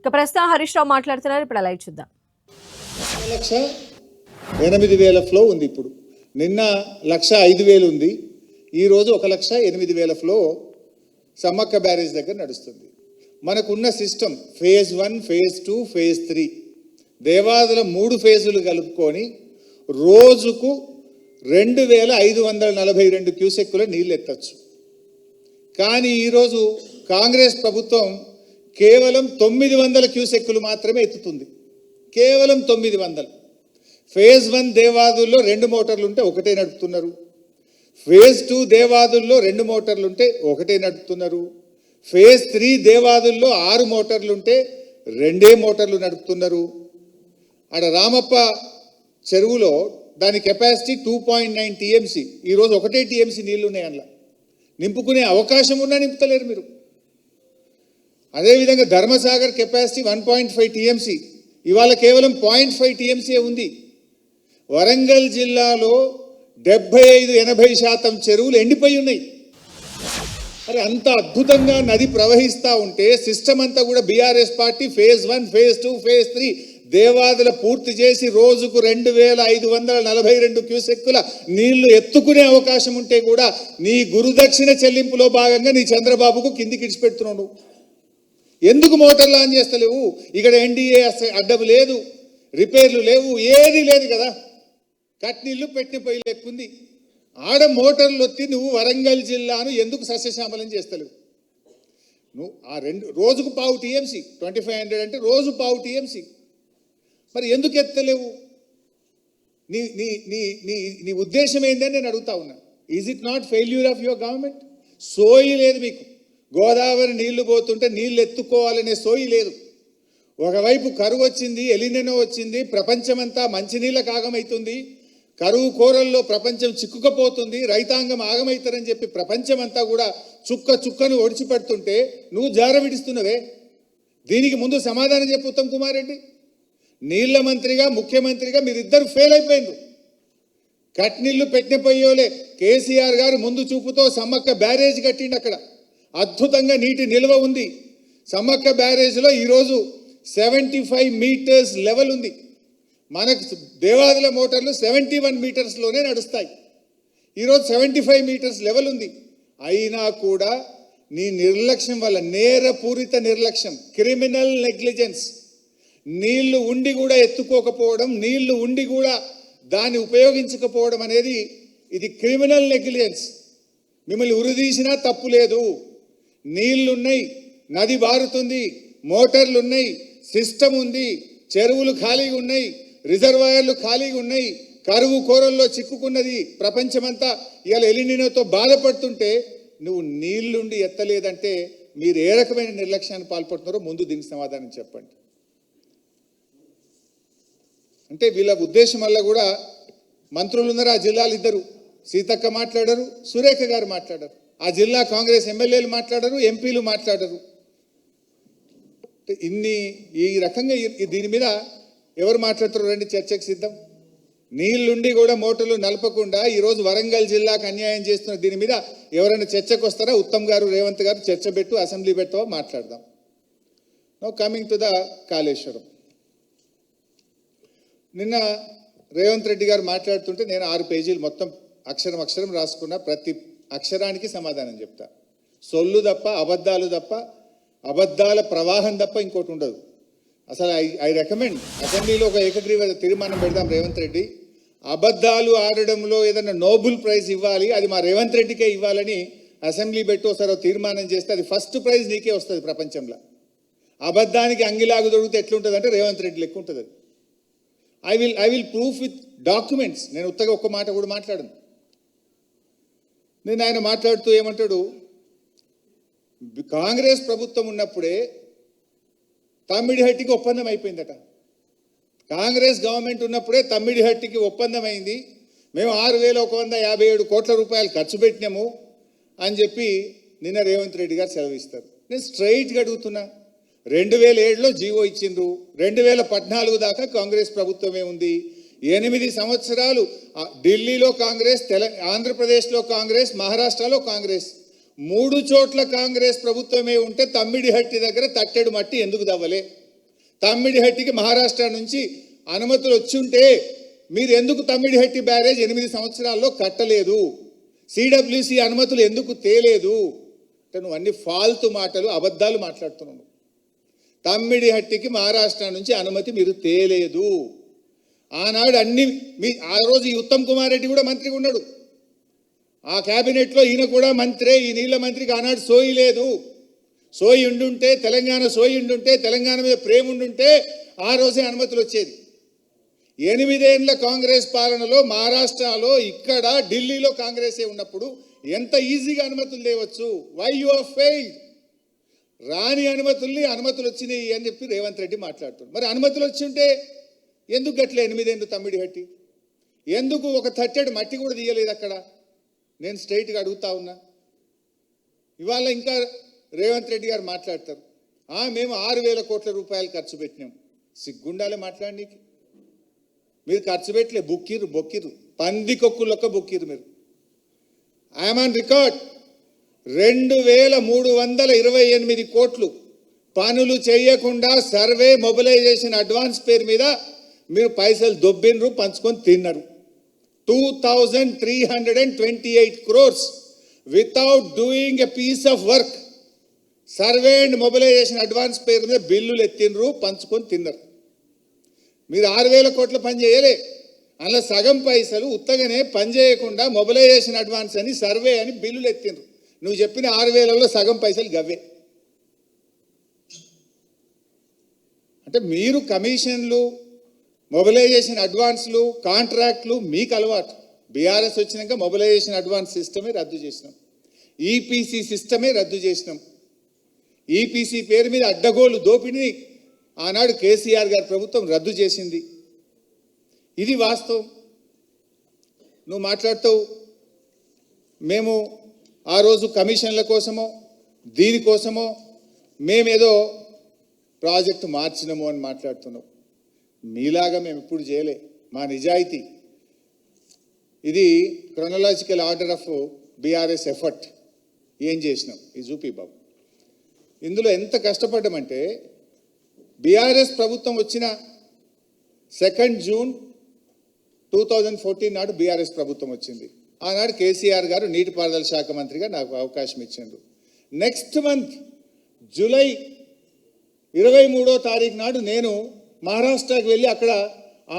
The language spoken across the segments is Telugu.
ఇక ప్రస్తుతం హరీష్ రావు మాట్లాడుతున్నారు. ఇప్పుడు లైవ్ చూద్దాం. 1,08,000 ఫ్లో ఉంది. ఇప్పుడు నిన్న 1,05,000 ఉంది. ఈరోజు 1,08,000 ఫ్లో సమ్మక్క బ్యారేజ్ దగ్గర నడుస్తుంది. మనకున్న system phase 1, phase 2, phase 3 Devadula 3 ఫేజులు కలుపుకొని రోజుకు 2,542 క్యూసెక్కుల నీళ్ళు ఎత్తచ్చు. కానీ ఈరోజు కాంగ్రెస్ ప్రభుత్వం కేవలం 900 క్యూసెక్కులు మాత్రమే ఎత్తుతుంది. కేవలం 900. ఫేజ్ 1 దేవాదుల్లో 2 మోటార్లు ఉంటే ఒకటే నడుపుతున్నారు. ఫేజ్ 2 దేవాదుల్లో 2 మోటార్లు ఉంటే ఒకటే నడుపుతున్నారు. ఫేజ్ 3 దేవాదుల్లో 6 మోటార్లు ఉంటే 2 మోటార్లు నడుపుతున్నారు. అక్కడ రామప్ప చెరువులో దాని కెపాసిటీ 2.9 టీఎంసీ. ఈరోజు 1 టీఎంసీ నీళ్లు ఉన్నాయి. అందులో నింపుకునే అవకాశం ఉన్నా నింపుతలేరు మీరు. అదేవిధంగా ధర్మసాగర్ కెపాసిటీ 1.5 టీఎంసీ, ఇవాళ కేవలం 0.5 టీఎంసీ ఉంది. వరంగల్ జిల్లాలో 75-80% చెరువులు ఎండిపోయి ఉన్నాయి. మరి అంత అద్భుతంగా నది ప్రవహిస్తూ ఉంటే సిస్టమ్ అంతా కూడా BRS party phase 1, phase 2, phase 3 Devadula పూర్తి చేసి రోజుకు 2,542 క్యూసెక్కుల నీళ్లు ఎత్తుకునే అవకాశం ఉంటే కూడా నీ గురుదక్షిణ చెల్లింపులో భాగంగా నీ చంద్రబాబుకు కిందికి ఇడిచిపెడుతున్నావు. ఎందుకు మోటార్లు ఆన్ చేస్తలేవు? ఇక్కడ ఎన్డీఏ అడ్డము లేదు, రిపేర్లు లేవు, ఏది లేదు కదా. కట్నీళ్ళు పెట్టిన పొయ్యి లెక్కుంది. ఆడ మోటార్లు వచ్చి నువ్వు వరంగల్ జిల్లాను ఎందుకు సస్యశ్యామలం చేస్తలేవు? నువ్వు ఆ రోజుకు 0.5 టీఎంసీ, 2500 అంటే రోజు 0.5 టీఎంసీ. మరి ఎందుకు ఎత్తలేవు? నీ నీ నీ నీ నీ ఉద్దేశం ఏందని నేను అడుగుతా ఉన్నా. Is it not failure of your government? సోయి లేదు మీకు. గోదావరి నీళ్లు పోతుంటే నీళ్ళు ఎత్తుకోవాలనే సోయి లేదు. ఒకవైపు కరువు వచ్చింది, ఎలినెనో వచ్చింది, ప్రపంచమంతా మంచినీళ్ళ ఆగమవుతుంది, కరువు కోరల్లో ప్రపంచం చిక్కుకపోతుంది, రైతాంగం ఆగమవుతారని చెప్పి ప్రపంచమంతా కూడా చుక్కను ఒడిచిపెడుతుంటే నువ్వు జార విడిస్తున్నవే. దీనికి ముందు సమాధానం చెప్పు ఉత్తమ్ కుమార్ రెడ్డి. నీళ్ల మంత్రిగా, ముఖ్యమంత్రిగా మీరిద్దరు ఫెయిల్ అయిపోయింది. కట్నీళ్లు పెట్టిన పోయోలే. కేసీఆర్ గారు ముందు చూపుతో సమ్మక్క బ్యారేజ్ కట్టిండు. అక్కడ అద్భుతంగా నీటి నిల్వ ఉంది. సమ్మక్క బ్యారేజ్లో ఈరోజు 75 మీటర్స్ లెవెల్ ఉంది. మనకు దేవాదుల మోటార్లు 71 మీటర్స్లోనే నడుస్తాయి. ఈరోజు 75 మీటర్స్ లెవెల్ ఉంది. అయినా కూడా నీ నిర్లక్ష్యం వల్ల, నేరపూరిత నిర్లక్ష్యం, క్రిమినల్ నెగ్లిజెన్స్, నీళ్లు ఉండి కూడా ఎత్తుకోకపోవడం, నీళ్లు ఉండి కూడా దాన్ని ఉపయోగించకపోవడం అనేది ఇది క్రిమినల్ నెగ్లిజెన్స్. మిమ్మల్ని ఉరిదీసినా తప్పు లేదు. నీళ్లున్నాయి, నది బారుతుంది, మోటార్లు ఉన్నాయి, సిస్టమ్ ఉంది, చెరువులు ఖాళీగా ఉన్నాయి, రిజర్వాయర్లు ఖాళీగా ఉన్నాయి, కరువు కోరల్లో చిక్కుకున్నది ప్రపంచమంతా. ఇవాళ ఎలినినోతో బాధపడుతుంటే నువ్వు నీళ్లుండి ఎత్తలేదంటే మీరు ఏ రకమైన నిర్లక్ష్యాన్ని పాల్పడుతున్నారో ముందు దీనికి సమాధానం చెప్పండి. అంటే వీళ్ళ ఉద్దేశం వల్ల కూడా మంత్రులు ఉన్నారు ఆ జిల్లాలు, ఇద్దరు, సీతక్క మాట్లాడరు, సురేఖ గారు మాట్లాడరు. ఆ జిల్లా కాంగ్రెస్ ఎమ్మెల్యేలు మాట్లాడరు, ఎంపీలు మాట్లాడరు. ఈ రకంగా దీని మీద ఎవరు మాట్లాడుతారు? రండి చర్చకు సిద్ధం. నీళ్లుండి కూడా మోటార్లు నలపకుండా ఈరోజు వరంగల్ జిల్లాకు అన్యాయం చేస్తున్న దీని మీద ఎవరైనా చర్చకు వస్తారా? ఉత్తమ్ గారు, రేవంత్ గారు చర్చ పెట్టు, అసెంబ్లీ పెట్టవా, మాట్లాడదాం. No coming to the Kaleshwaram. నిన్న రేవంత్ రెడ్డి గారు మాట్లాడుతుంటే నేను 6 పేజీలు మొత్తం అక్షరం రాసుకున్నా. ప్రతి అక్షరానికి సమాధానం చెప్తా. సొల్లు తప్ప, అబద్ధాలు తప్ప, అబద్ధాల ప్రవాహం తప్ప ఇంకోటి ఉండదు. అసలు ఐ రికమెండ్ అసెంబ్లీలో ఒక ఏకగ్రీవ తీర్మానం పెడదాం. రేవంత్ రెడ్డి అబద్ధాలు ఆడడంలో ఏదైనా నోబెల్ ప్రైజ్ ఇవ్వాలి, అది మా రేవంత్ రెడ్డికే ఇవ్వాలని అసెంబ్లీ పెట్టి ఒకసారి తీర్మానం చేస్తే అది ఫస్ట్ ప్రైజ్ నీకే వస్తుంది ప్రపంచంలో. అబద్ధానికి అంగిలాగు దొరికితే ఎట్లుంటుంది అంటే రేవంత్ రెడ్డి లెక్క ఉంటుంది అది. I will proof with documents. నేను ఉత్తగా ఒక్క మాట కూడా మాట్లాడను. నేను ఆయన మాట్లాడుతూ ఏమంటాడు, కాంగ్రెస్ ప్రభుత్వం ఉన్నప్పుడే తమ్మిడిహట్టికి ఒప్పందం అయిపోయిందట. కాంగ్రెస్ గవర్నమెంట్ ఉన్నప్పుడే తమ్మిడిహట్టికి ఒప్పందం అయింది, మేము 6,157 కోట్ల రూపాయలు ఖర్చు పెట్టినాము అని చెప్పి నిన్న రేవంత్ రెడ్డి గారు సెలవిస్తారు. నేను స్ట్రైట్గా అడుగుతున్నా, 2007లో జీవో ఇచ్చిండ్రు, 2014 దాకా కాంగ్రెస్ ప్రభుత్వమే ఉంది. 8 సంవత్సరాలు ఢిల్లీలో కాంగ్రెస్, ఆంధ్రప్రదేశ్లో కాంగ్రెస్, మహారాష్ట్రలో కాంగ్రెస్, 3 చోట్ల కాంగ్రెస్ ప్రభుత్వమే ఉంటే తమ్మిడిహట్టి దగ్గర తట్టెడు మట్టి ఎందుకు దవ్వలే? తమ్మిడిహట్టికి మహారాష్ట్ర నుంచి అనుమతులు వచ్చి ఉంటే మీరు ఎందుకు తమ్మిడిహట్టి బ్యారేజ్ 8 సంవత్సరాల్లో కట్టలేదు? సిడబ్ల్యూసి అనుమతులు ఎందుకు తేలేదు? అంటే నువ్వు అన్ని ఫాల్తు మాటలు, అబద్ధాలు మాట్లాడుతున్నావు. తమ్మిడిహట్టికి మహారాష్ట్ర నుంచి అనుమతి మీరు తేలేదు. ఆనాడు ఆ రోజు ఈ ఉత్తమ్ కుమార్ రెడ్డి కూడా మంత్రిగా ఉన్నాడు. ఆ క్యాబినెట్లో ఈయన కూడా మంత్రే. ఈ నీళ్ళ మంత్రికి ఆనాడు సోయి లేదు. సోయి ఉండుంటే, తెలంగాణ సోయి ఉండుంటే, తెలంగాణ మీద ప్రేమ ఉండుంటే ఆ రోజే అనుమతులు వచ్చేది. 8 ఏళ్ల కాంగ్రెస్ పాలనలో మహారాష్ట్రలో, ఇక్కడ ఢిల్లీలో కాంగ్రెసే ఉన్నప్పుడు ఎంత ఈజీగా అనుమతులు తేవచ్చు? Why you are failed? రాని అనుమతులు వచ్చినాయి అని చెప్పి రేవంత్ రెడ్డి మాట్లాడుతాడు. మరి అనుమతులు వచ్చి ఉంటే ఎందుకు గట్లే 8 ఏళ్ళు తమ్మిడిహట్టి? ఎందుకు ఒక తట్టెడు మట్టి కూడా తీయలేదు అక్కడ? నేను స్ట్రైట్గా అడుగుతా ఉన్నా. ఇవాళ ఇంకా రేవంత్ రెడ్డి గారు మాట్లాడతారు, మేము 6,000 కోట్ల రూపాయలు ఖర్చు పెట్టినాం. సిగ్గుండాలే మాట్లాడనీకి. మీరు ఖర్చు పెట్టలే, బొక్కిరు పందికొక్కులొక్క బొక్కిరు మీరు. I'm on record. 2,328 కోట్లు పనులు చేయకుండా సర్వే మొబిలైజేషన్ అడ్వాన్స్ పేరు మీద మీరు పైసలు దొబ్బినరు, పంచుకొని తిన్నారు. 2,328 crores without doing a piece of work. Survey and mobilisation advance పేరు మీద బిల్లులు ఎత్తినరు, పంచుకొని తిన్నారు. మీరు 6,000 కోట్ల పని చేయలే. అలా సగం పైసలు ఉత్తగానే పని చేయకుండా మొబిలైజేషన్ అడ్వాన్స్ అని, సర్వే అని బిల్లులు ఎత్తినరు. నువ్వు చెప్పిన 6,000లో సగం పైసలు గవ్వే. అంటే మీరు కమిషన్లు, మొబిలైజేషన్ అడ్వాన్స్లు, కాంట్రాక్ట్లు మీకు అలవాటు. బీఆర్ఎస్ వచ్చినాక మొబిలైజేషన్ అడ్వాన్స్ సిస్టమే రద్దు చేసినాం. ఈపీసీ సిస్టమే రద్దు చేసినాం. ఈపీసీ పేరు మీద అడ్డగోలు దోపిడీని ఆనాడు కేసీఆర్ గారి ప్రభుత్వం రద్దు చేసింది. ఇది వాస్తవం. నువ్వు మాట్లాడుతావు మేము ఆ రోజు కమిషన్ల కోసమో దీనికోసమో మేమేదో ప్రాజెక్టు మార్చినాము అని మాట్లాడుతున్నావు. మీలాగా మేము ఎప్పుడు చేయలే. మా నిజాయితీ ఇది chronological order of BRS effort. ఏం చేసినాం ఇది చూపి బాబు. ఇందులో ఎంత కష్టపడ్డామంటే బీఆర్ఎస్ ప్రభుత్వం వచ్చిన 2 జూన్ 2014 నాడు బీఆర్ఎస్ ప్రభుత్వం వచ్చింది. ఆనాడు కేసీఆర్ గారు నీటిపారుదల శాఖ మంత్రిగా నాకు అవకాశం ఇచ్చిండ్రు. నెక్స్ట్ మంత్ జూలై 23వ తారీఖు నాడు నేను మహారాష్ట్రకి వెళ్ళి అక్కడ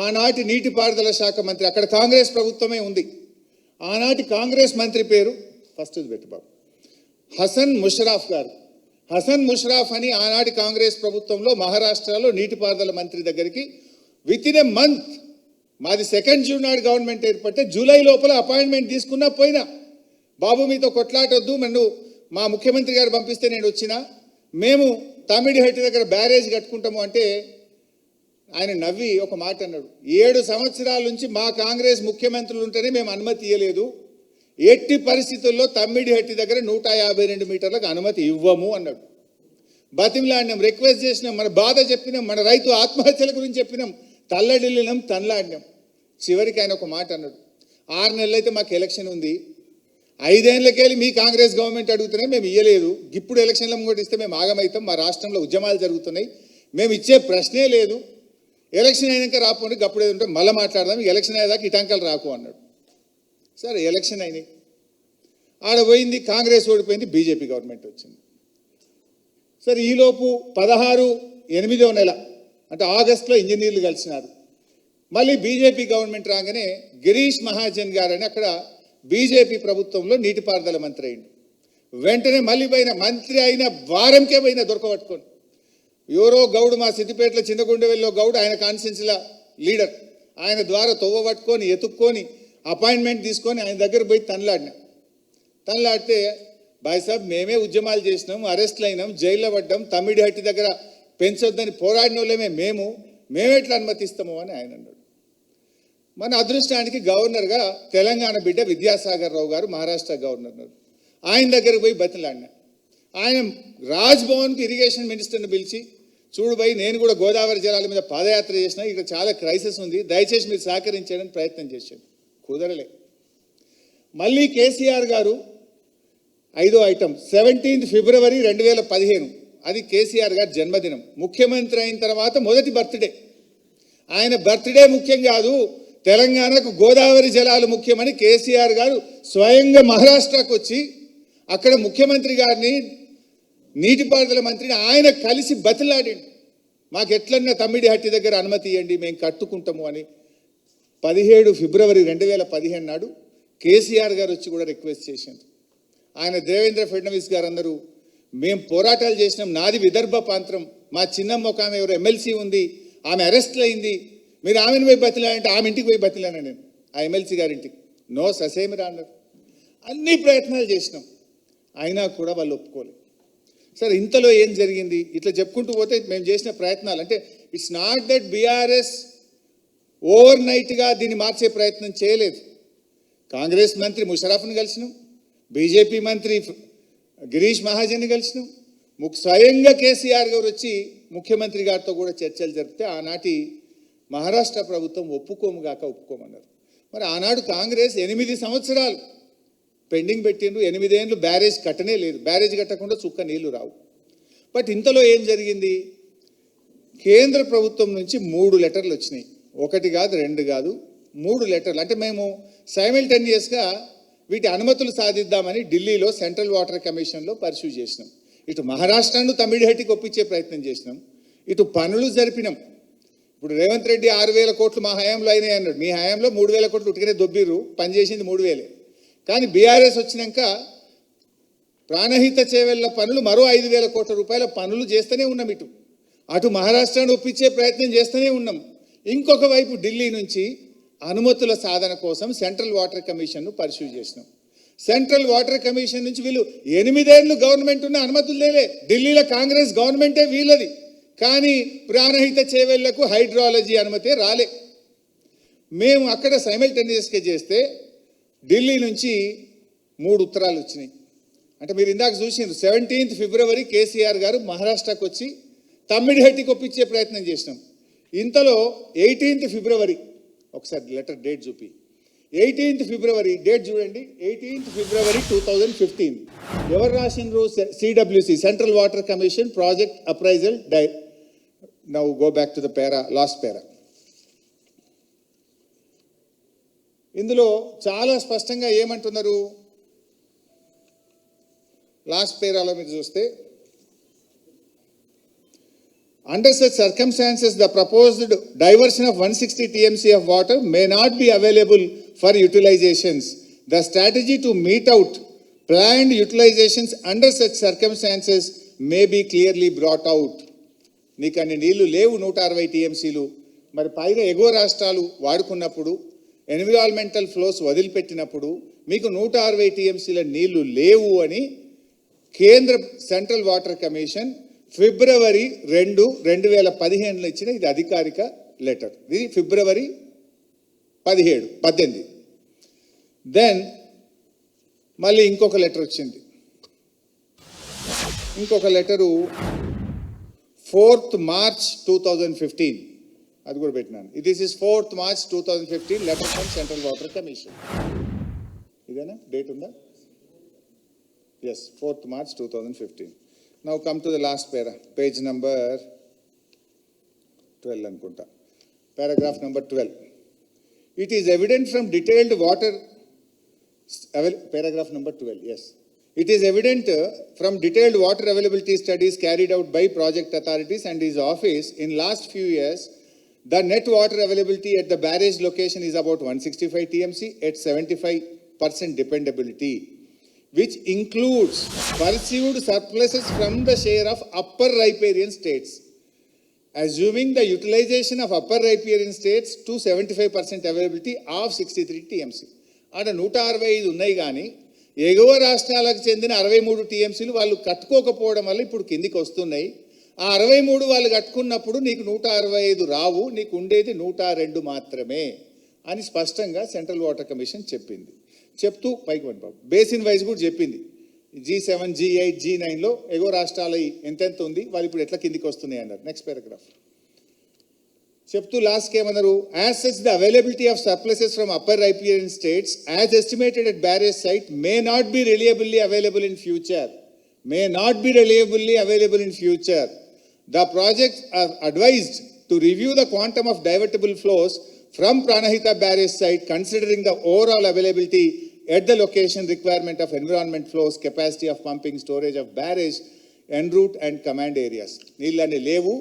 ఆనాటి నీటిపారుదల శాఖ మంత్రి, అక్కడ కాంగ్రెస్ ప్రభుత్వమే ఉంది, ఆనాటి కాంగ్రెస్ మంత్రి పేరు ఫస్ట్ పెట్టు బాబు హసన్ ముషరాఫ్ గారు. హసన్ ముషరాఫ్ అని ఆనాటి కాంగ్రెస్ ప్రభుత్వంలో మహారాష్ట్రలో నీటిపారుదల మంత్రి దగ్గరికి విత్ ఇన్ ఎ మంత్, మాది 2 జూన్ నాడు గవర్నమెంట్ ఏర్పడితే జూలై లోపల అపాయింట్మెంట్ తీసుకున్నా పోయినా. బాబు మీతో కొట్లాటొద్దు, నన్ను మా ముఖ్యమంత్రి గారు పంపిస్తే నేను వచ్చినా, మేము తమ్మిడిహట్టి దగ్గర బ్యారేజ్ కట్టుకుంటాము అంటే ఆయన నవ్వి ఒక మాట అన్నాడు, 7 సంవత్సరాల నుంచి మా కాంగ్రెస్ ముఖ్యమంత్రులు ఉంటేనే మేము అనుమతి ఇవ్వలేదు, ఎట్టి పరిస్థితుల్లో తమ్మిడిహట్టి దగ్గర 152 మీటర్లకు అనుమతి ఇవ్వము అన్నాడు. బతిమిలాడినాం, రిక్వెస్ట్ చేసినాం, మన బాధ చెప్పినాం, మన రైతు ఆత్మహత్యల గురించి చెప్పినాం, తల్లడిల్లినాం, తనలాడినాం. చివరికి ఆయన ఒక మాట అన్నాడు, 6 నెలలు అయితే మాకు ఎలక్షన్ ఉంది, 5 ఏళ్ళకెళ్ళి మీ కాంగ్రెస్ గవర్నమెంట్ అడుగుతున్నాయి, మేము ఇవ్వలేదు, ఇప్పుడు ఎలక్షన్ల ముంగట ఇస్తే మేము ఆగమవుతాం, మా రాష్ట్రంలో ఉద్యమాలు జరుగుతున్నాయి, మేము ఇచ్చే ప్రశ్నే లేదు, ఎలక్షన్ అయినాక రాపోండి, అప్పుడు ఏదంటే మళ్ళీ మాట్లాడదాం, ఎలక్షన్ అయ్యేదాకా ఇటాంకలు రాకు అన్నాడు. సరే ఎలక్షన్ అయినాయి, ఆడ పోయింది, కాంగ్రెస్ ఓడిపోయింది, బీజేపీ గవర్నమెంట్ వచ్చింది. సరే ఈలోపు 16/8వ నెల అంటే ఆగస్టులో ఇంజనీర్లు కలిసినారు. మళ్ళీ బీజేపీ గవర్నమెంట్ రాగానే గిరీష్ మహాజన్ గారని అక్కడ బీజేపీ ప్రభుత్వంలో నీటిపారుదల మంత్రి అయిండు. వెంటనే మళ్ళీ పోయిన మంత్రి అయిన వారంకే పోయిన దొరకబట్టుకొని, ఎవరో గౌడు మా సిద్దిపేటలో చింతగుండెవెల్లో గౌడు, ఆయన కాన్స్టిట్యున్సీల లీడర్, ఆయన ద్వారా తొవ్వ పట్టుకొని ఎత్తుక్కొని అపాయింట్మెంట్ తీసుకొని ఆయన దగ్గర పోయి తనలాడితే బాయ్ సాబ్ మేమే ఉద్యమాలు చేసినాం, అరెస్ట్లు అయినాం, జైల్లో పడ్డాం, తమ్మిడిహట్టి దగ్గర పెంచొద్దని పోరాడిన వాళ్ళమే మేమెట్లా అనుమతిస్తాము అని ఆయన అన్నాడు. మన అదృష్టానికి గవర్నర్గా తెలంగాణ బిడ్డ విద్యాసాగర్ రావు గారు మహారాష్ట్ర గవర్నర్, ఆయన దగ్గరకు పోయి బతిలాడినా. ఆయన రాజ్భవన్కి ఇరిగేషన్ మినిస్టర్ని పిలిచి, చూడు భయ్ నేను కూడా గోదావరి జలాల మీద పాదయాత్ర చేసిన, ఇక్కడ చాలా క్రైసిస్ ఉంది, దయచేసి మీరు సహకరించడానికి ప్రయత్నం చేశాడు, కుదరలే. మళ్ళీ కేసీఆర్ గారు 5వ ఐటమ్ 17 ఫిబ్రవరి 2015 అది కేసీఆర్ గారి జన్మదినం. ముఖ్యమంత్రి అయిన తర్వాత మొదటి బర్త్డే. ఆయన బర్త్డే ముఖ్యం కాదు, తెలంగాణకు గోదావరి జలాలు ముఖ్యమని కేసీఆర్ గారు స్వయంగా మహారాష్ట్రకు వచ్చి అక్కడ ముఖ్యమంత్రి గారిని, నీటిపారుదల మంత్రిని ఆయన కలిసి బతిలాడిండు. మాకు ఎట్లన్నా తమ్మిడిహట్టి దగ్గర అనుమతి ఇవ్వండి, మేము కట్టుకుంటాము అని 17 ఫిబ్రవరి 2015 నాడు కేసీఆర్ గారు వచ్చి కూడా రిక్వెస్ట్ చేసింది. ఆయన దేవేంద్ర ఫడ్నవీస్ గారు అందరూ మేము పోరాటాలు చేసినాం, నాది విదర్భ ప్రాంతం, మా చిన్నమ్మ ఒక ఆమె ఎవరు ఎమ్మెల్సీ ఉంది, ఆమె అరెస్ట్లు అయింది, మీరు ఆమెను పోయి బతిలాడంటే ఆమె ఇంటికి పోయి బతిలాను నేను, ఆ ఎమ్మెల్సీ గారింటికి. నో ససేమిరా అన్నారు. అన్ని ప్రయత్నాలు చేసినాం, అయినా కూడా వాళ్ళు ఒప్పుకోలేదు. సరే, ఇంతలో ఏం జరిగింది? ఇట్లా చెప్పుకుంటూ పోతే మేము చేసిన ప్రయత్నాలు అంటే it's not that BRS over నైట్గా దీన్ని మార్చే ప్రయత్నం చేయలేదు. కాంగ్రెస్ మంత్రి ముషరఫ్ని కలిసినాం, బీజేపీ మంత్రి గిరీష్ మహాజన్ని కలిసినాం, స్వయంగా కేసీఆర్ గారు వచ్చి ముఖ్యమంత్రి గారితో కూడా చర్చలు జరిపితే ఆనాటి మహారాష్ట్ర ప్రభుత్వం ఒప్పుకోమన్నారు. మరి ఆనాడు కాంగ్రెస్ 8 సంవత్సరాలు పెండింగ్ పెట్టిండ్రు, 8 ఏళ్ళు బ్యారేజ్ కట్టనే లేదు, బ్యారేజ్ కట్టకుండా చుక్క నీళ్లు రావు. బట్ ఇంతలో ఏం జరిగింది? కేంద్ర ప్రభుత్వం నుంచి 3 లెటర్లు వచ్చినాయి. 1 కాదు, 2 కాదు, 3 లెటర్లు. అంటే మేము సైమిల్టేనియస్గా వీటి అనుమతులు సాధిద్దామని ఢిల్లీలో సెంట్రల్ వాటర్ కమిషన్లో పర్సూ చేసినాం. ఇటు మహారాష్ట్రను తమిళహట్టికి ఒప్పించే ప్రయత్నం చేసినాం, ఇటు పనులు జరిపినాం. ఇప్పుడు రేవంత్ రెడ్డి 6,000 కోట్లు మా హయాంలో అయినాయి అన్నాడు. మీ హయాంలో 3,000 కోట్లు ఉట్టుకనే దొబ్బిర్రు, పనిచేసింది 3,000. కానీ బీఆర్ఎస్ వచ్చినాక ప్రాణహిత చేవెళ్ల పనులు మరో 5,000 కోట్ల రూపాయల పనులు చేస్తూనే ఉన్నాం. అటు మహారాష్ట్రను ఒప్పించే ప్రయత్నం చేస్తూనే ఉన్నాం. ఇంకొక వైపు ఢిల్లీ నుంచి అనుమతుల సాధన కోసం సెంట్రల్ వాటర్ కమిషన్ను పర్సూ చేసినాం. సెంట్రల్ వాటర్ కమిషన్ నుంచి వీళ్ళు 8 ఏళ్ళు గవర్నమెంట్ ఉన్న అనుమతులు లేలే. ఢిల్లీలో కాంగ్రెస్ గవర్నమెంటే వీళ్ళది, కానీ ప్రాణహిత చేవెళ్లకు హైడ్రాలజీ అనుమతే రాలే. మేము అక్కడ సైమిల్టేనియస్గా చేస్తే ఢిల్లీ నుంచి 3 ఉత్తరాలు వచ్చినాయి. అంటే మీరు ఇందాక చూసిండ్రు, 17 ఫిబ్రవరి కేసీఆర్ గారు మహారాష్ట్రకు వచ్చి తమ్మిడిహట్టికి ఒప్పించే ప్రయత్నం చేసినాం. ఇంతలో 18 ఫిబ్రవరి, ఒకసారి లెటర్ డేట్ చూపి, 18 ఫిబ్రవరి డేట్ చూడండి, 18 ఫిబ్రవరి 2015 ఎవరు రాసిండ్రు? CWC, central water commission project appraisal now go back to the para, last para. ఇందులో చాలా స్పష్టంగా ఏమంటున్నారు? లాస్ట్ పేరాలో మీరు చూస్తే, under such circumstances the proposed diversion of 160 TMC of water may not be available for utilizations. The strategy to meet out planned utilizations under such circumstances may be clearly brought out. నీకు అన్ని నీళ్లు లేవు, 160 TMCలు. మరి పైగా ఎగువ రాష్ట్రాలు వాడుకున్నప్పుడు, ఎన్విరాన్మెంటల్ ఫ్లోస్ వదిలిపెట్టినప్పుడు మీకు 160 TMCల నీళ్లు లేవు అని కేంద్ర సెంట్రల్ వాటర్ కమిషన్ ఫిబ్రవరి 2, 2015లో ఇచ్చిన ఇది అధికారిక లెటర్. ఇది ఫిబ్రవరి 18. దెన్ మళ్ళీ ఇంకొక లెటర్ వచ్చింది. ఇంకొక లెటరు 4th March 2015, అది కూడా పెట్టినాను. This is 4th March 2015 letter from central water commission. ఇదేనా డేట్ ఉందా? Yes, 4th March 2015. Now come to the last para, page number 12 అనుకుంటా, paragraph number 12. It is evident from detailed water, paragraph number 12, yes. It is evident from detailed water availability studies carried out by project authorities and his office in last few years, the net water availability at the barrage location is about 165 TMC at 75% dependability, which includes perceived surpluses from the share of upper riparian states. Assuming the utilization of upper riparian states to 75% availability of 63 TMC. అక్కడ 165 ఉన్నాయి, కానీ ఎగువ రాష్ట్రాలకు చెందిన 63 TMCలు వాళ్ళు కట్టుకోకపోవడం వల్ల ఇప్పుడు కిందికి వస్తున్నాయి. ఆ 63 వాళ్ళు కట్టుకున్నప్పుడు నీకు 165 రావు, నీకు ఉండేది 102 మాత్రమే అని స్పష్టంగా సెంట్రల్ వాటర్ కమిషన్ చెప్పింది. చెప్తూ పైకి పంపాం, బేసిన్ వైజ్ కూడా చెప్పింది. G7, G8, G9లో ఎగో రాష్ట్రాలు ఎంతెంత ఉంది, వాళ్ళు ఇప్పుడు ఎట్లా కిందికి వస్తున్నాయి అన్నారు. నెక్స్ట్ పారాగ్రాఫ్ చెప్తూ లాస్ట్కి ఏమన్నారు? As such the availability of surpluses from upper riparian states as estimated at barrage site may not be reliably available in future. may not be reliably available in future. The projects are advised to review the quantum of divertible flows from Pranahita barrage site considering the overall availability at the location requirement of environment flows, capacity of pumping, storage of barrage, en route and command areas. నీళ్ళని లేవు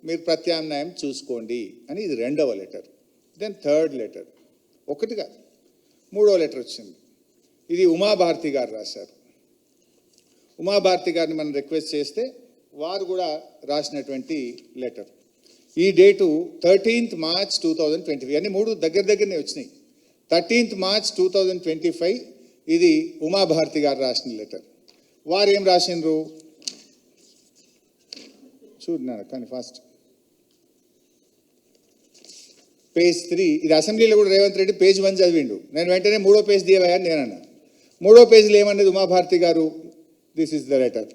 మీరు ప్రత్యామ్నాయం చూసుకోండి అని ఇది రెండవ లెటర్. దెన్ థర్డ్ లెటర్, ఒకటిగా మూడో లెటర్ వచ్చింది. ఇది ఉమాభారతి గారు రాశారు. ఉమాభారతి గారిని మనం రిక్వెస్ట్ చేస్తే వారు కూడా రాసినటువంటి లెటర్. ఈ డేటు 13th March 2025, అన్ని మూడు దగ్గరనే వచ్చినాయి. 13th March 2025 ఇది ఉమాభారతి గారు రాసిన లెటర్. వారు ఏం రాసిండ్రు చూడన్నాను కానీ ఫాస్ట్. పేజ్ 3, ఇది అసెంబ్లీలో కూడా రేవంత్ రెడ్డి పేజ్ 1 చదివిండు. నేను వెంటనే మూడో పేజ్ దియవా అని నేను అన్నా. మూడో పేజీలో ఏమన్నది ఉమాభారతి గారు, దిస్ ఇస్ ద లెటర్.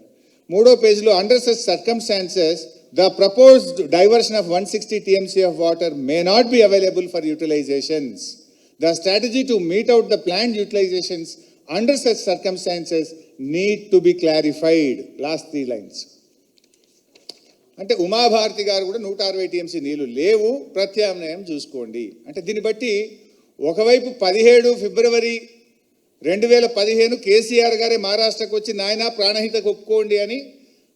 మూడో పేజీలో under such circumstances the proposed diversion of 160 TMC of water may not be available for utilizations. The strategy to meet out the planned utilizations under such circumstances need to be clarified. Last 3 lines. అంటే ఉమాభారతి గారు కూడా 160 TMC నీళ్లు లేవు, ప్రత్యామ్నాయం చూసుకోండి. అంటే దీన్ని బట్టి ఒకవైపు 17 ఫిబ్రవరి 2015 కేసీఆర్ గారే మహారాష్ట్రకు వచ్చి నాయన ప్రాణహితకు ఒప్పుకోండి అని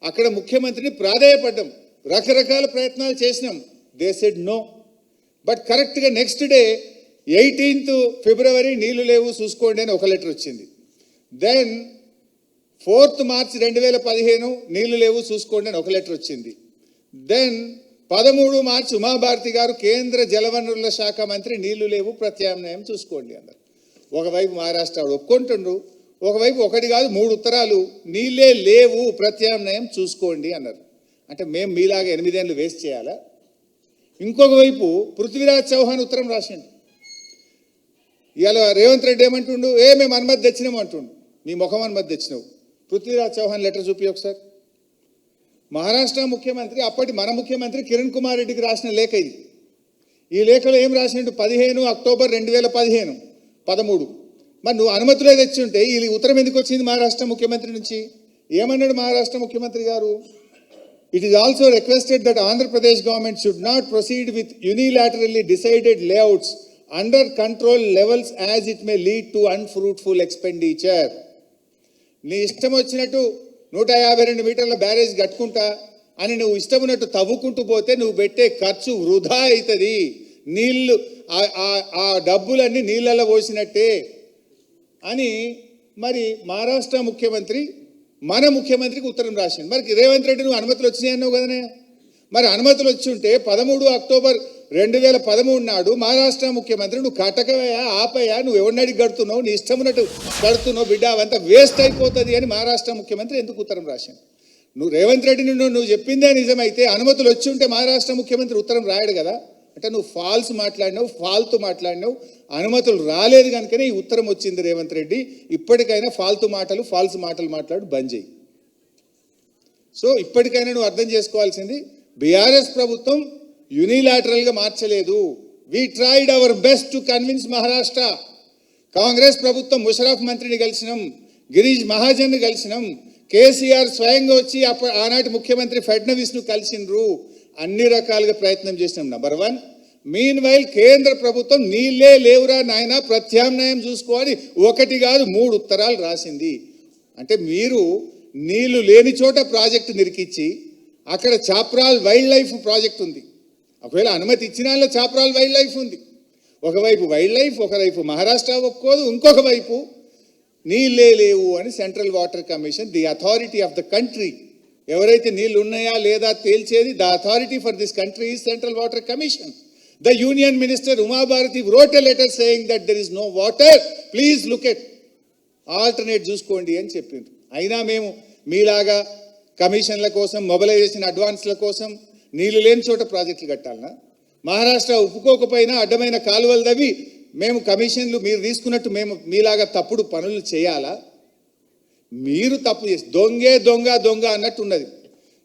అక్కడ ముఖ్యమంత్రిని ప్రాధేయపడ్డాం, రకరకాల ప్రయత్నాలు చేసినాం. They said no. బట్ కరెక్ట్గా నెక్స్ట్ డే 18th ఫిబ్రవరి నీళ్లు లేవు చూసుకోండి అని ఒక లెటర్ వచ్చింది. దెన్ 4th March 2015 నీళ్లు లేవు చూసుకోండి అని ఒక లెటర్ వచ్చింది. దెన్ 13 మార్చి ఉమాభారతి గారు కేంద్ర జలవనరుల శాఖ మంత్రి నీళ్లు లేవు ప్రత్యామ్నాయం చూసుకోండి అన్నారు. ఒకవైపు మహారాష్ట్ర ఒప్పుకుంటుండ్రు, ఒకవైపు ఒకటి కాదు 3 ఉత్తరాలు నీళ్ళే లేవు ప్రత్యామ్నాయం చూసుకోండి అన్నారు. అంటే మేము మీలాగా 8 ఏళ్ళు వేస్ట్ చేయాలా? ఇంకొక వైపు పృథ్వీరాజ్ చౌహాన్ ఉత్తరం రాసిండు. ఇవాళ రేవంత్ రెడ్డి ఏమంటుండు, మేము అనుమతి తెచ్చినాము అంటుండు. నీ ముఖం అనుమతి తెచ్చినావు. పృథ్వీరాజ్ చౌహాన్ లెటర్ చూపి ఒకసారి. మహారాష్ట్ర ముఖ్యమంత్రి, అప్పటి మన ముఖ్యమంత్రి కిరణ్ కుమార్ రెడ్డికి రాసిన లేఖ ఇది. ఈ లేఖలో ఏం రాసిండు, 15 అక్టోబర్ 2015, 13. మరి నువ్వు అనుమతులే తెచ్చి ఉంటే ఈ ఉత్తరం ఎందుకు వచ్చింది మహారాష్ట్ర ముఖ్యమంత్రి నుంచి? ఏమన్నాడు మహారాష్ట్ర ముఖ్యమంత్రి గారు? It is also requested that Andhra Pradesh government should not proceed with unilaterally decided layouts under control levels as it may lead to unfruitful expenditure. నీ ఇష్టం వచ్చినట్టు 152 మీటర్ల బ్యారేజ్ కట్టుకుంటా అని నువ్వు ఇష్టం ఉన్నట్టు తవ్వుకుంటూ పోతే నువ్వు పెట్టే ఖర్చు వృధా అవుతుంది. నీళ్ళు ఆ డబ్బులన్నీ నీళ్ళల్లో పోసినట్టే అని మరి మహారాష్ట్ర ముఖ్యమంత్రి మన ముఖ్యమంత్రికి ఉత్తరం రాసింది. మరి రేవంత్ రెడ్డి నువ్వు అనుమతులు వచ్చినాయి అన్నావు కదనే. మరి అనుమతులు వచ్చి ఉంటే 13 అక్టోబర్ 2013 నాడు మహారాష్ట్ర ముఖ్యమంత్రి నువ్వు కట్టకవయా ఆపయా, నువ్వు ఎవరినడికి కడుతున్నావు, నీ ఇష్టం ఉన్నట్టు కడుతున్నావు బిడ్డ, అవంతా వేస్ట్ అయిపోతుంది అని మహారాష్ట్ర ముఖ్యమంత్రి ఎందుకు ఉత్తరం రాశాను? నువ్వు రేవంత్ రెడ్డిని నువ్వు చెప్పిందే నిజమైతే అనుమతులు వచ్చి ఉంటే మహారాష్ట్ర ముఖ్యమంత్రి ఉత్తరం రాయడు కదా. అంటే నువ్వు ఫాల్స్ మాట్లాడినావు, ఫాల్తు మాట్లాడినావు, అనుమతులు రాలేదు కనుకనే ఈ ఉత్తరం వచ్చింది. రేవంత్ రెడ్డి ఇప్పటికైనా ఫాల్తు మాటలు ఫాల్స్ మాటలు మాట్లాడు బంద్ చేయి. సో ఇప్పటికైనా నువ్వు అర్థం చేసుకోవాల్సింది, బీఆర్ఎస్ ప్రభుత్వం యూనిలాటరల్గా మార్చలేదు. We tried our best to convince Maharashtra. Congress ప్రభుత్వం ముషరఫ్ మంత్రిని కలిసినాం, గిరీష్ మహాజన్ కలిసినాం, కేసీఆర్ స్వయంగా వచ్చి ఆనాటి ముఖ్యమంత్రి ఫడ్నవీస్ను కలిసినరు, అన్ని రకాలుగా ప్రయత్నం చేసినాం. నంబర్ 1. మీన్ వైల్ కేంద్ర ప్రభుత్వం నీళ్ళే లేవురా నాయన ప్రత్యామ్నాయం చూసుకోవాలి 1 కాదు 3 ఉత్తరాలు రాసింది. అంటే మీరు నీళ్లు లేని చోట ప్రాజెక్టు నిరికిచ్చి అక్కడ చాప్రాల్ వైల్డ్ లైఫ్ ప్రాజెక్ట్ ఉంది. ఒకవేళ అనుమతి ఇచ్చిన చాప్రాల్ వైల్డ్ లైఫ్ ఉంది. ఒకవైపు వైల్డ్ లైఫ్, ఒకవైపు మహారాష్ట్ర ఒప్పుకోదు, ఇంకొక వైపు నీళ్ళే లేవు అని central water commission, the authority of the country, ఎవరైతే నీళ్ళు ఉన్నాయా లేదా తేల్చేది, the authority for this country is central water commission. The union minister Uma Bharti wrote a letter saying that there is no water, please look at alternate చూసుకోండి అని చెప్పిండ్రు. అయినా మేము మీలాగా కమిషన్ల కోసం, మొబిలైజేషన్ అడ్వాన్స్ల కోసం నీళ్ళు లేని చోట ప్రాజెక్టులు కట్టాలనా? మహారాష్ట్ర ఒప్పుకోకపోయినా అడ్డమైన కాలువలు తవ్వి మేము కమిషన్లు మీరు తీసుకున్నట్టు మేము మీలాగా తప్పుడు పనులు చేయాలా? మీరు తప్పు చేసి దొంగే దొంగ దొంగ అన్నట్టు ఉన్నది.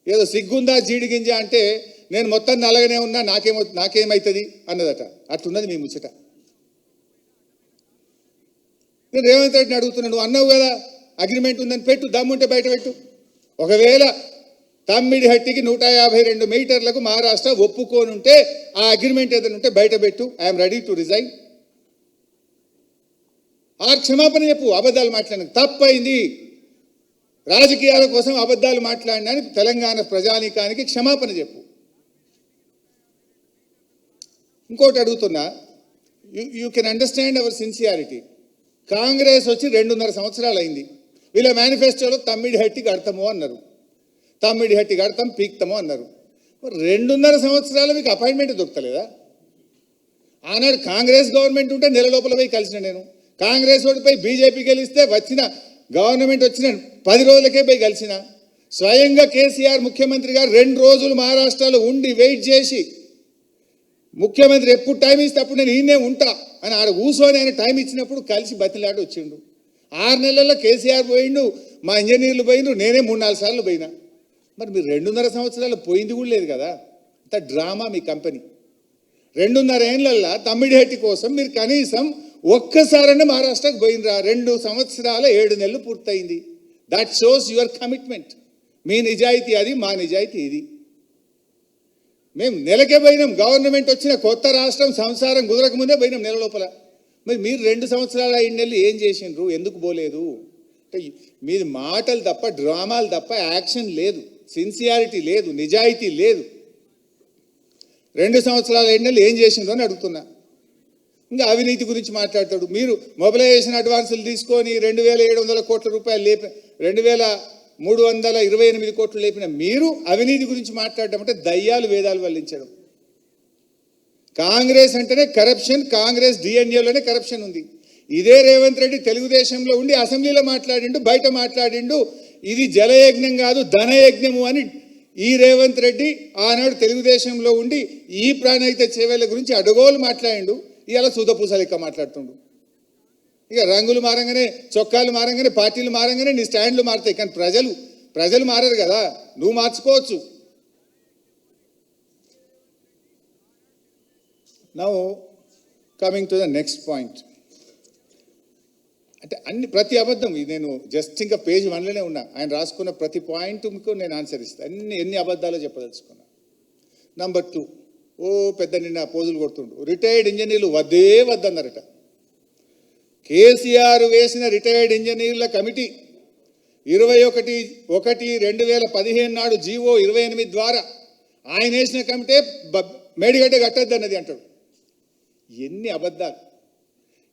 ఏదో సిగ్గుందా జీడిగింజ అంటే నేను మొత్తం నల్లగానే ఉన్నా నాకేమవుతుంది అన్నదట. అట్లున్నది మీ ముచ్చట. నేను రేవంత్ రెడ్డిని అడుగుతున్నాను, నువ్వు అన్నావు కదా అగ్రిమెంట్ ఉందని పెట్టు, దమ్ముంటే బయట పెట్టు. ఒకవేళ తమ్మిడిహట్టికి 152 మీటర్లకు మహారాష్ట్ర ఒప్పుకోనుంటే ఆ అగ్రిమెంట్ ఏదైనా ఉంటే బయట పెట్టు, ఐఎమ్ రెడీ టు రిజైన్. క్షమాపణ చెప్పు. అబద్ధాలు మాట్లాడిన తప్పైంది, రాజకీయాల కోసం అబద్ధాలు మాట్లాడినానికి తెలంగాణ ప్రజానీకానికి క్షమాపణ చెప్పు. ఇంకోటి అడుగుతున్నా, you can understand our sincerity. Congress వచ్చి 2.5 సంవత్సరాలు అయింది. వీళ్ళ మేనిఫెస్టోలో తమ్మిడిహట్టి కడతాము అన్నారు, తమ్మిడిహట్టి కడతాం పీక్తాము అన్నారు. 2.5 సంవత్సరాలు మీకు అపాయింట్మెంట్ దొరకలేదా? ఆనాడు కాంగ్రెస్ గవర్నమెంట్ ఉంటే నెల లోపల పోయి కలిసిన నేను. కాంగ్రెస్ ఓడిపై బీజేపీ గెలిస్తే వచ్చిన గవర్నమెంట్ వచ్చిన 10 రోజులకే పోయి కలిసిన. స్వయంగా కేసీఆర్ ముఖ్యమంత్రి గారు 2 రోజులు మహారాష్ట్రలో ఉండి వెయిట్ చేసి, ముఖ్యమంత్రి ఎప్పుడు టైం ఇస్తే అప్పుడు నేను ఈయనే ఉంటా అని ఆడ కూర్చొని ఆయన టైం ఇచ్చినప్పుడు కలిసి బతిలాడి వచ్చిండు. 6 నెలల్లో కేసీఆర్ పోయిండు, మా ఇంజనీర్లు పోయిండు, నేనే 3-4 సార్లు పోయినా. మరి మీరు 2.5 సంవత్సరాలు పోయింది కూడా లేదు కదా. అంత డ్రామా మీ కంపెనీ. 2.5 ఏళ్ళల్లో తమ్మిడిహట్టి కోసం మీరు కనీసం ఒక్కసారైనా మహారాష్ట్రకు పోయినరా? 2 సంవత్సరాల 7 నెలలు పూర్తయింది. That shows your commitment. మీ నిజాయితీ అది, మా నిజాయితీ ఇది. మేము నెలకే పోయినాం. గవర్నమెంట్ వచ్చిన కొత్త రాష్ట్రం సంసారం కుదరక ముందే పోయినాం నెల లోపల. మరి మీరు 2 సంవత్సరాల 5 నెలలు ఏం చేసిండ్రు? ఎందుకు పోలేదు? అంటే మీది మాటలు తప్ప, డ్రామాలు తప్ప యాక్షన్ లేదు, సిన్సియారిటీ లేదు, నిజాయితీ లేదు. 2 సంవత్సరాల 5 నెలలు ఏం చేసిండ్రు అని అడుగుతున్నా. ఇంకా అవినీతి గురించి మాట్లాడతాడు. మీరు మొబిలైజేషన్ అడ్వాన్సులు తీసుకొని 2,700 కోట్ల రూపాయలు లేపి 2,328 కోట్లు లేపిన మీరు అవినీతి గురించి మాట్లాడడం అంటే దయ్యాలు వేదాలు వల్లించడం. కాంగ్రెస్ అంటేనే కరప్షన్, కాంగ్రెస్ డిఎన్ఏలోనే కరప్షన్ ఉంది. ఇదే రేవంత్ రెడ్డి తెలుగుదేశంలో ఉండి అసెంబ్లీలో మాట్లాడిండు, బయట మాట్లాడిండు, ఇది జలయజ్ఞం కాదు ధనయజ్ఞము అని. ఈ రేవంత్ రెడ్డి ఆనాడు తెలుగుదేశంలో ఉండి ఈ ప్రాణహిత చేవేళ్ల గురించి అడగోలు మాట్లాడిండు. ఇవాళ సూదపూస లెక్క మాట్లాడుతుండు. ఇక రంగులు మారంగానే, చొక్కాలు మారంగానే, పార్టీలు మారంగానే నీ స్టాండ్లు మారుతాయి. కానీ ప్రజలు మారరు కదా, నువ్వు మార్చుకోవచ్చు. Now coming to the next point. అంటే ప్రతి అబద్ధం నేను జస్ట్ ఇంకా పేజ్ 1లోనే ఉన్నా. ఆయన రాసుకున్న ప్రతి పాయింట్కు నేను ఆన్సర్ ఇస్తాను. ఎన్ని అబద్ధాలు చెప్పదలుచుకున్నా. నంబర్ 2, పెద్ద నిన్న పోజులు కొడుతుండు. రిటైర్డ్ ఇంజనీర్లు వద్దన్నారట. కేసీఆర్ వేసిన రిటైర్డ్ ఇంజనీర్ల కమిటీ 21/1/2015 నాడు జీవో 28 ద్వారా ఆయన వేసిన కమిటీ మేడిగడ్డ కట్టద్దన్నది అంటాడు. ఎన్ని అబద్ధాలు!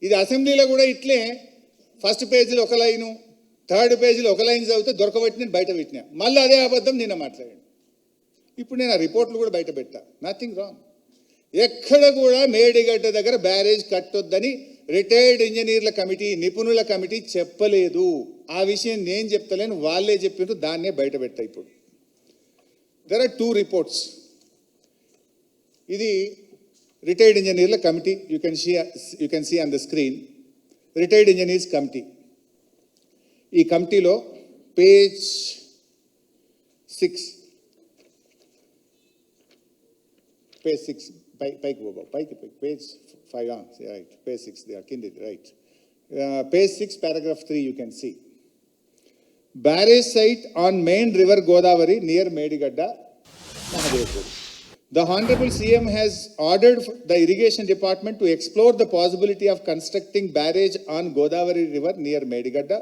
ఇది అసెంబ్లీలో కూడా ఇట్లే ఫస్ట్ పేజీలో ఒక లైను, థర్డ్ పేజీలో ఒక లైన్ చదివితే దొరకబట్టి నేను బయట పెట్టినా. మళ్ళీ అదే అబద్ధం నిన్న మాట్లాడాను. ఇప్పుడు నేను ఆ రిపోర్ట్లు కూడా బయట పెట్టా. Nothing wrong. ఎక్కడ కూడా మేడిగడ్డ దగ్గర బ్యారేజ్ కట్టొద్దని రిటైర్డ్ ఇంజనీర్ల కమిటీ, నిపుణుల కమిటీ చెప్పలేదు. ఆ విషయం నేను చెప్తలేను, వాళ్ళే చెప్పిండ్రు. దాన్నే బయట పెట్టా. ఇప్పుడు దెర్ ఆర్ 2 రిపోర్ట్స్. ఇది రిటైర్డ్ ఇంజనీర్ల committee. You can see on the screen. Retired engineers committee. ఈ కమిటీలో పేజ్ 6 పైకి పోబా, పైకి పేజ్ 5 రైట్, పేజ్ 6 కింది right. Page 6 paragraph 3 you can see. Barrage site on main river Godavari near Medigadda, Mahadevpur. The Honorable CM has ordered the irrigation department to explore the possibility of constructing barrage on Godavari river near Medigadda